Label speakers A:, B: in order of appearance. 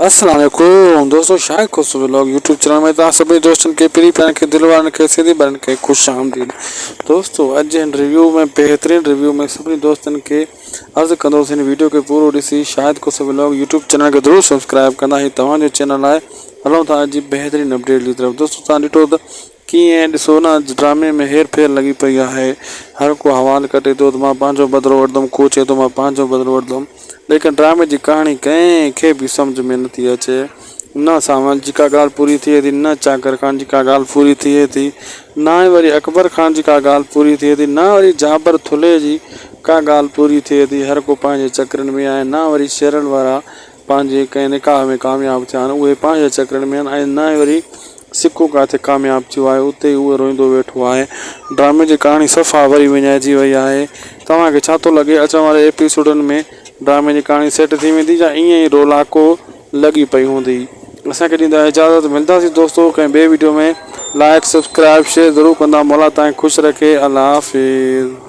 A: अस्सलाम वालेकुम दोस्तों, शायद खुश व्लॉग यूट्यूब चैनल में तव्हां सभी दोस्तन के प्री प्यार के दिल वारनि खे सिंधी ॿारनि खे ख़ुशि आमदीद। दोस्तों अॼु हिन रिव्यू में बेहतरीन रिव्यू में सभी दोस्तन के अर्ज़ु कंदोसीं हिन वीडियो के पूरो ॾिसी शायद खुश व्लॉग यूट्यूब चैनल के ज़रूर सब्सक्राइब कंदा। ही तव्हांजो चैनल आहे। हलूं था अॼु बेहतरीन अपडेट जी तरफ़। दोस्तों तव्हां ॾिठो त कीअं ॾिसो न ड्रामे में हेर फेर लगी पई आहे। हर को हवाल कटे थो त मां पंहिंजो बदिलो वठंदुमि, को चए थो मां पंहिंजो बदिलो वठंदुमि, लेकिन ड्रामे की कहानी कंहिंखे भी समझ में नथी अचे। न सावंत जी का ॻाल्हि पूरी थिए थी, न चाकर खान जी का ॻाल्हि पूरी थिए थी, न ही वरी अकबर खान जी का ॻाल्हि पूरी थिए थी, न वरी जाबर थुले जी का ॻाल्हि पूरी थिए थी। हर को पंहिंजे चकरनि में आहे। न वरी शेरल वारा पंहिंजे कंहिं निकाह में कामयाबु थिया आहिनि, उहे पंहिंजे चकरनि में आहिनि। ऐं न ही वरी सिक्को किथे कामयाबु थियो आहे, उते उहो रोईंदो वेठो आहे। ड्रामे जी कहानी सफ़ा वरी विञाइजी वई आहे। तव्हांखे छा थो लॻे अचण वारे एपिसोडनि में ड्रामे की कहानी सेट थी वेंदी या ईअं ई रोलाको लगी पई हूंदी? असांखे ॾींदा इजाज़त। मिलंदासीं दोस्तों कंहिं ॿिए वीडियो में। लाइक सब्सक्राइब शेयर ज़रूर कंदा। मौला तव्हांखे ख़ुशि रखे। अल्लाह हाफ़िज़।